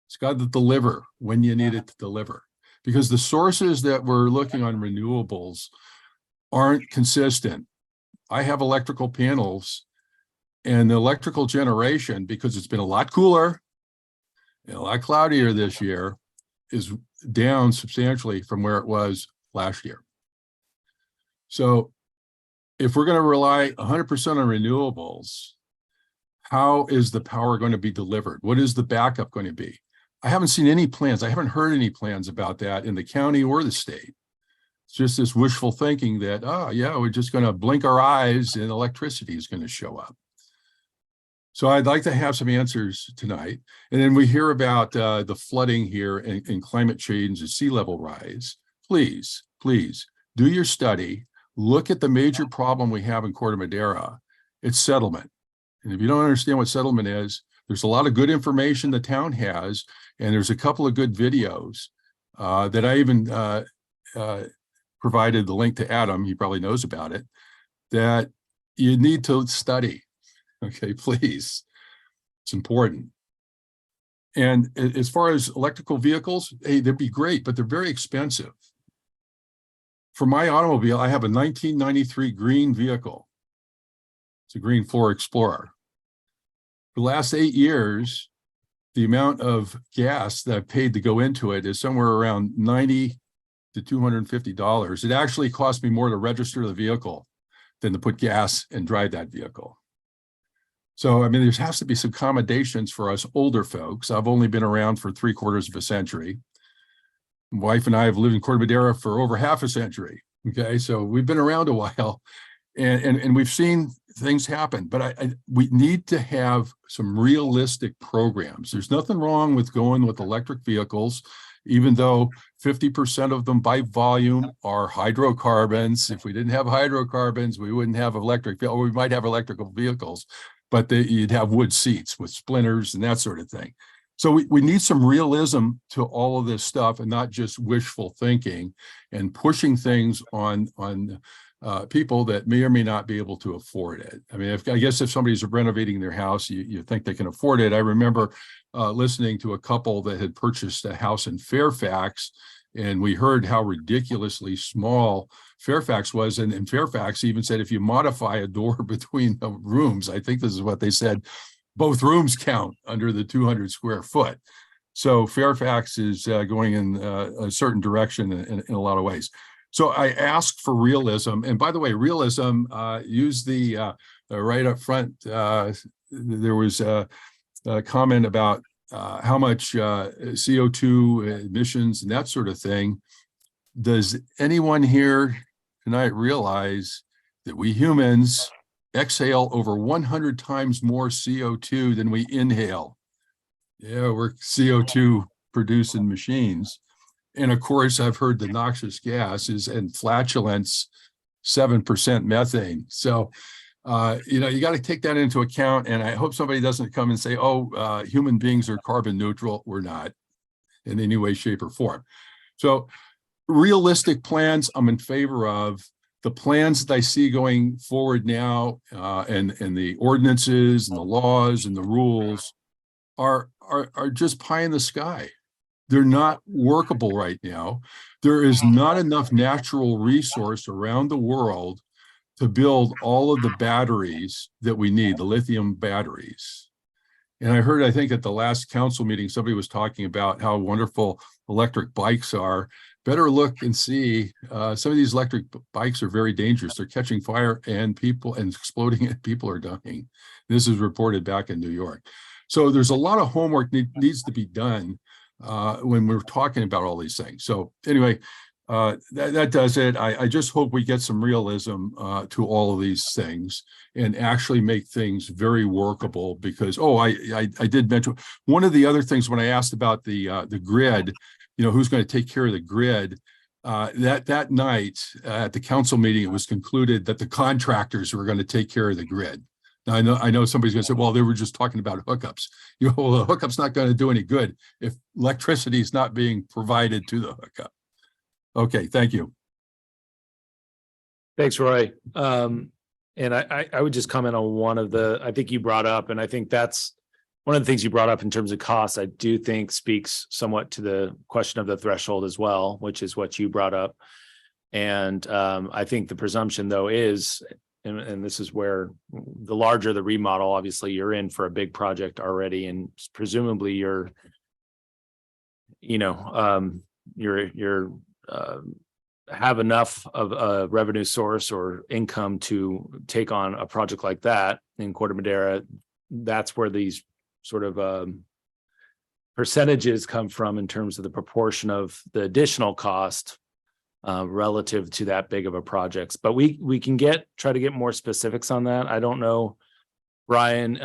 It's got to deliver when you need it to deliver, because the sources that we're looking on renewables aren't consistent. I have electrical panels, and the electrical generation, because it's been a lot cooler and a lot cloudier this year, is down substantially from where it was last year. So if we're going to rely 100% on renewables, how is the power going to be delivered? What is the backup going to be? I haven't seen any plans. I haven't heard any plans about that in the county or the state. It's just this wishful thinking that, oh, yeah, we're just going to blink our eyes and electricity is going to show up. So I'd like to have some answers tonight. And then we hear about the flooding here and climate change and sea level rise. Please, please do your study. Look at the major problem we have in Corte Madera. It's settlement. And if you don't understand what settlement is, there's a lot of good information the town has, and there's a couple of good videos that I even provided the link to Adam, he probably knows about it, that you need to study. Okay, please. It's important. And as far as electrical vehicles, hey, they'd be great, but they're very expensive. For my automobile, I have a 1993 green vehicle. It's a green Floor Explorer. For the last 8 years, the amount of gas that I've paid to go into it is somewhere around $90 to $250. It actually cost me more to register the vehicle than to put gas and drive that vehicle. So, I mean, there has to be some accommodations for us older folks. I've only been around for 3/4 of a century. My wife and I have lived in Corte Madera for over half a century. Okay, so we've been around a while, and we've seen things happen. But we need to have some realistic programs. There's nothing wrong with going with electric vehicles, even though 50% of them by volume are hydrocarbons. If we didn't have hydrocarbons, we wouldn't have electric, or we might have electrical vehicles, but you'd have wood seats with splinters and that sort of thing. So we need some realism to all of this stuff and not just wishful thinking and pushing things on people that may or may not be able to afford it. I mean, I guess if somebody's renovating their house, you think they can afford it. I remember listening to a couple that had purchased a house in Fairfax, and we heard how ridiculously small Fairfax was. And Fairfax even said, if you modify a door between the rooms, I think this is what they said, both rooms count under the 200 square foot. So Fairfax is going in a certain direction in a lot of ways. So I asked for realism. And by the way, realism, use the right up front. There was a comment about how much CO2 emissions and that sort of thing. Does anyone here tonight realize that we humans exhale over 100 times more CO2 than we inhale? Yeah, we're CO2 producing machines. And of course, I've heard the noxious gases and flatulence, 7% methane. So, you got to take that into account. And I hope somebody doesn't come and say, oh, human beings are carbon neutral. We're not in any way, shape, or form. So realistic plans I'm in favor of. The plans that I see going forward now and the ordinances and the laws and the rules are just pie in the sky. They're not workable right now. There is not enough natural resource around the world to build all of the batteries that we need, the lithium batteries. And I heard, I think at the last council meeting, somebody was talking about how wonderful electric bikes are. Better look and see, some of these electric bikes are very dangerous. They're catching fire and exploding and people are dying. This is reported back in New York. So there's a lot of homework needs to be done when we're talking about all these things. So anyway, that does it. I just hope we get some realism to all of these things and actually make things very workable because, I did mention one of the other things when I asked about the grid, who's going to take care of the grid, that night at the council meeting, it was concluded that the contractors were going to take care of the grid. Now, I know somebody's going to say, well, they were just talking about hookups. Well, the hookup's not going to do any good if electricity is not being provided to the hookup. Okay, thank you. Thanks, Roy. And I would just comment on one of I think you brought up, and I think that's one of the things you brought up in terms of cost, I do think speaks somewhat to the question of the threshold as well, which is what you brought up. And I think the presumption, though, is, and this is where the larger the remodel, obviously you're in for a big project already, and presumably you're, have enough of a revenue source or income to take on a project like that in Corte Madera, that's where these sort of percentages come from in terms of the proportion of the additional cost relative to that big of a project. But we can try to get more specifics on that. I don't know, Brian,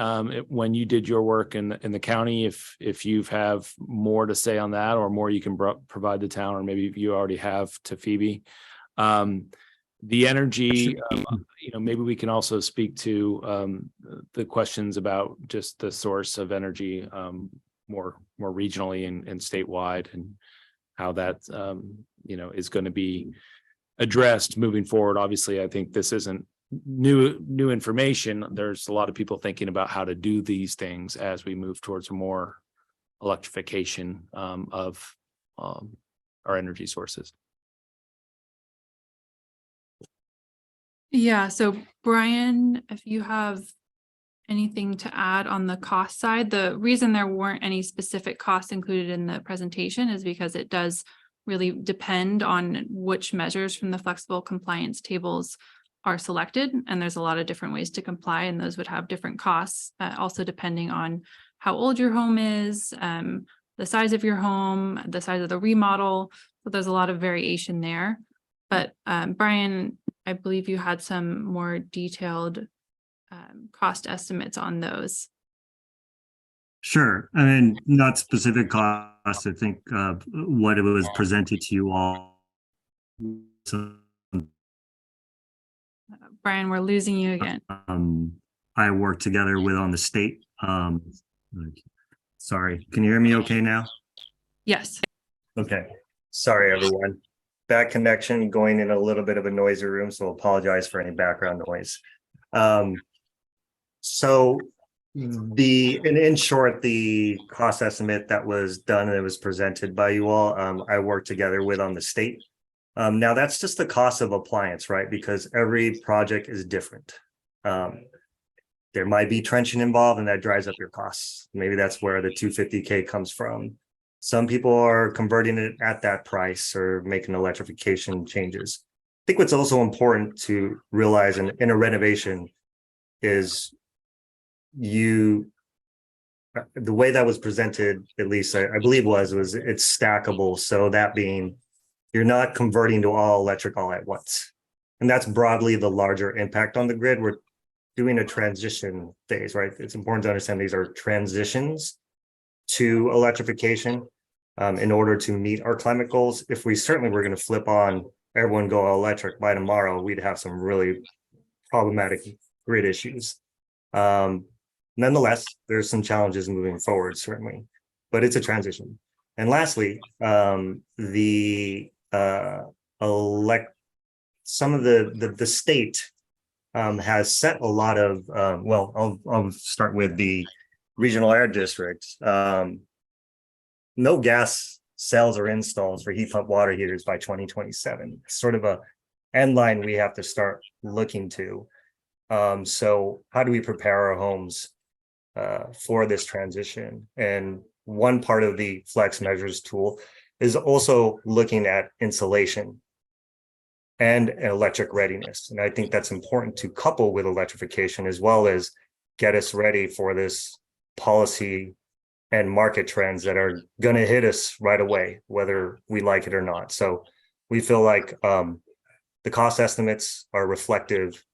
when you did your work in the county, if you have more to say on that or more you can provide the town, or maybe you already have to Phoebe. The energy, maybe we can also speak to the questions about just the source of energy more regionally and statewide, and how that is going to be addressed moving forward. Obviously, I think this isn't new information. There's a lot of people thinking about how to do these things as we move towards more electrification of our energy sources. Yeah, so Brian, if you have anything to add on the cost side, the reason there weren't any specific costs included in the presentation is because it does really depend on which measures from the flexible compliance tables are selected. And there's a lot of different ways to comply, and those would have different costs, also depending on how old your home is, the size of your home, the size of the remodel. So there's a lot of variation there. But Brian, I believe you had some more detailed cost estimates on those. Sure. I mean, not specific costs. I think what it was presented to you all. So, Brian, we're losing you again. I work together with on the state. Sorry, can you hear me okay now? Yes. Okay. Sorry, everyone. Bad connection, going in a little bit of a noisy room, so apologize for any background noise. So in short, the cost estimate that was done and it was presented by you all, I worked together with on the state. Now that's just the cost of appliance, right? Because every project is different. There might be trenching involved, and that drives up your costs. Maybe that's where the $250K comes from. Some people are converting it at that price or making electrification changes. I think what's also important to realize in a renovation is the way that was presented, at least I believe was it's stackable. So that being, you're not converting to all electric all at once. And that's broadly the larger impact on the grid. We're doing a transition phase, right? It's important to understand these are transitions to electrification in order to meet our climate goals. If we certainly were going to flip on everyone go all electric by tomorrow, we'd have some really problematic grid issues. Nonetheless, there's some challenges moving forward, certainly, but it's a transition. And lastly, some of the state has set a lot of, well, I'll start with the regional air district. No gas cells or installs for heat pump water heaters by 2027. It's sort of a end line we have to start looking to. So how do we prepare our homes for this transition? And one part of the Flex Measures tool is also looking at insulation and electric readiness. And I think that's important to couple with electrification, as well as get us ready for this policy and market trends that are going to hit us right away, whether we like it or not. So we feel like the cost estimates are reflective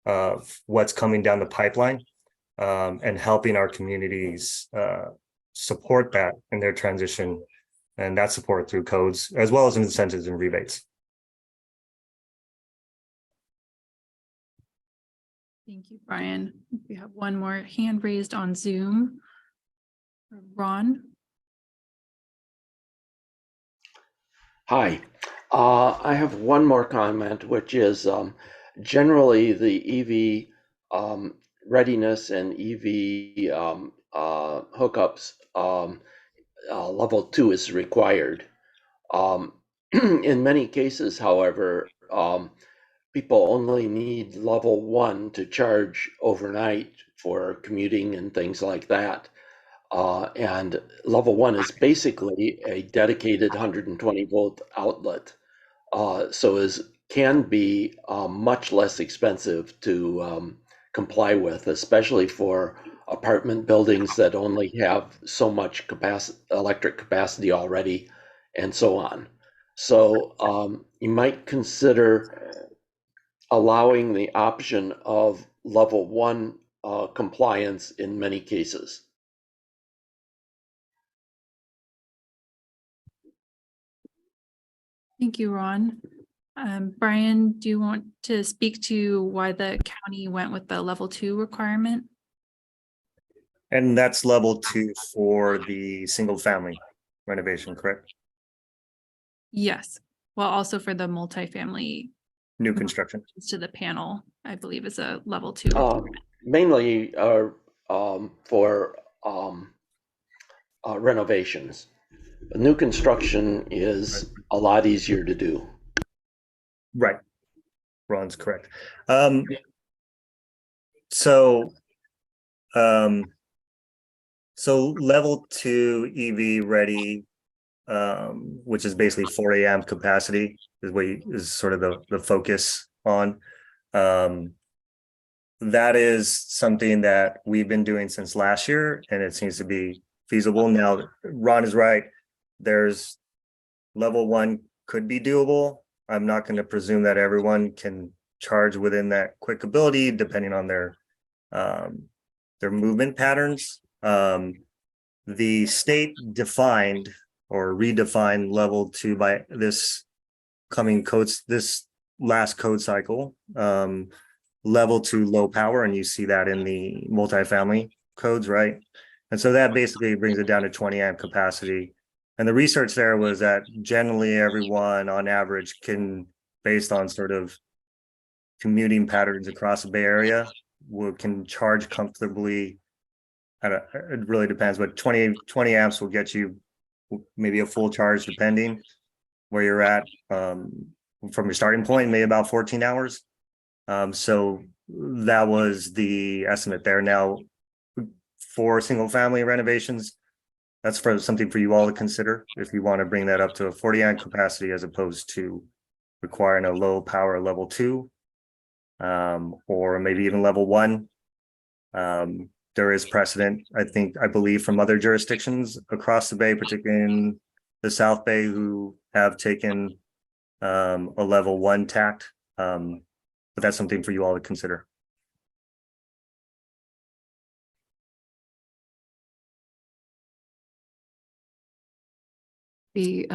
of what's coming down the pipeline, and helping our communities support that in their transition, and that support through codes, as well as incentives and rebates. Thank you, Brian. We have one more hand raised on Zoom. Ron. Hi, I have one more comment, which is generally the EV readiness and EV hookups level 2 is required. In many cases, however, people only need level 1 to charge overnight for commuting and things like that. And level 1 is basically a dedicated 120 volt outlet. So can be much less expensive to comply with, especially for apartment buildings that only have so much electric capacity already, and so on. So you might consider allowing the option of level 1 compliance in many cases. Thank you, Ron. Brian, do you want to speak to why the county went with the level 2 requirement? And that's level 2 for the single family renovation, correct? Yes. Well, also for the multifamily New construction. to the panel, I believe is a level 2. Mainly for renovations. New construction is a lot easier to do. Right. Ron's correct. So level 2 EV ready, which is basically 40 amp capacity is sort of the focus on. That is something that we've been doing since last year, and it seems to be feasible. Now, Ron is right. There's level 1 could be doable. I'm not going to presume that everyone can charge within that quick ability, depending on their movement patterns. The state defined or redefined level 2 by this last code cycle. Level 2 low power, and you see that in the multifamily codes, right? And so that basically brings it down to 20 amp capacity. And the research there was that generally everyone on average can, based on sort of commuting patterns across the Bay Area, can charge comfortably. It really depends, but 20 amps will get you maybe a full charge depending where you're at from your starting point, maybe about 14 hours. So that was the estimate there. Now, for single family renovations, that's something for you all to consider if you want to bring that up to a 40 amp capacity as opposed to requiring a low power level 2, or maybe even level 1. There is precedent, I believe, from other jurisdictions across the Bay, particularly in the South Bay, who have taken a level 1 tact. But that's something for you all to consider. Phoebe,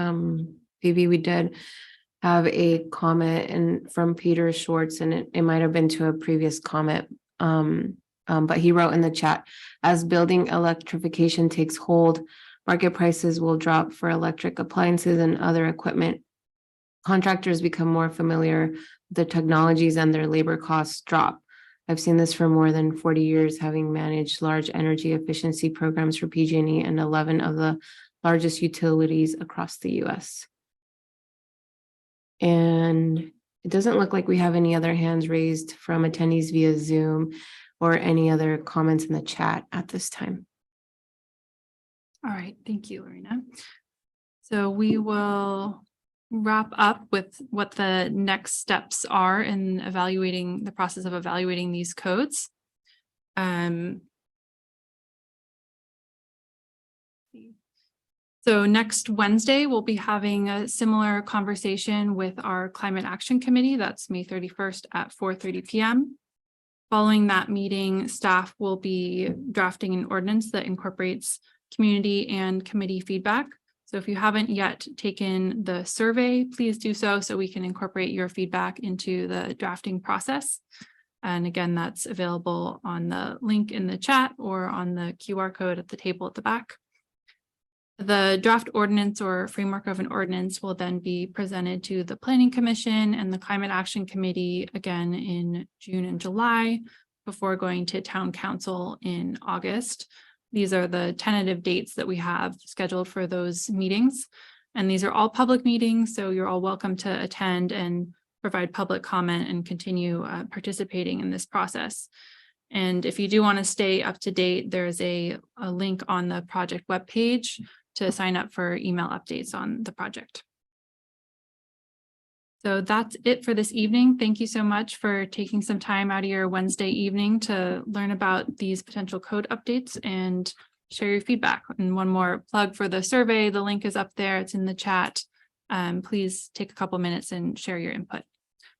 we did have a comment from Peter Schwartz, and it might have been to a previous comment. But he wrote in the chat, as building electrification takes hold, market prices will drop for electric appliances and other equipment. Contractors become more familiar with the technologies and their labor costs drop. I've seen this for more than 40 years, having managed large energy efficiency programs for PG&E and 11 of the largest utilities across the US. And it doesn't look like we have any other hands raised from attendees via Zoom or any other comments in the chat at this time. All right, thank you, Lorena. So we will wrap up with what the next steps are in evaluating the process of evaluating these codes. So next Wednesday, we'll be having a similar conversation with our Climate Action Committee. That's May 31st at 4:30 p.m. Following that meeting, staff will be drafting an ordinance that incorporates community and committee feedback. So if you haven't yet taken the survey, please do so we can incorporate your feedback into the drafting process. And again, that's available on the link in the chat or on the QR code at the table at the back. The draft ordinance or framework of an ordinance will then be presented to the Planning Commission and the Climate Action Committee again in June and July before going to Town Council in August. These are the tentative dates that we have scheduled for those meetings. And these are all public meetings, so you're all welcome to attend and provide public comment and continue participating in this process. And if you do want to stay up to date, there's a link on the project webpage to sign up for email updates on the project. So that's it for this evening. Thank you so much for taking some time out of your Wednesday evening to learn about these potential code updates and share your feedback. And one more plug for the survey. The link is up there. It's in the chat. Please take a couple minutes and share your input.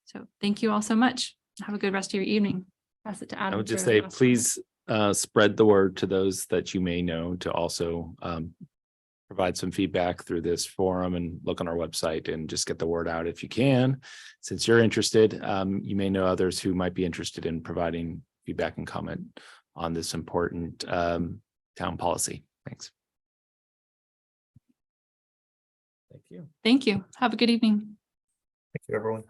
So thank you all so much. Have a good rest of your evening. Pass it to Adam. I would just for say, last please spread the word to those that you may know to also provide some feedback through this forum and look on our website and just get the word out if you can. Since you're interested, you may know others who might be interested in providing feedback and comment on this important town policy. Thanks. Thank you. Thank you. Have a good evening. Thank you, everyone.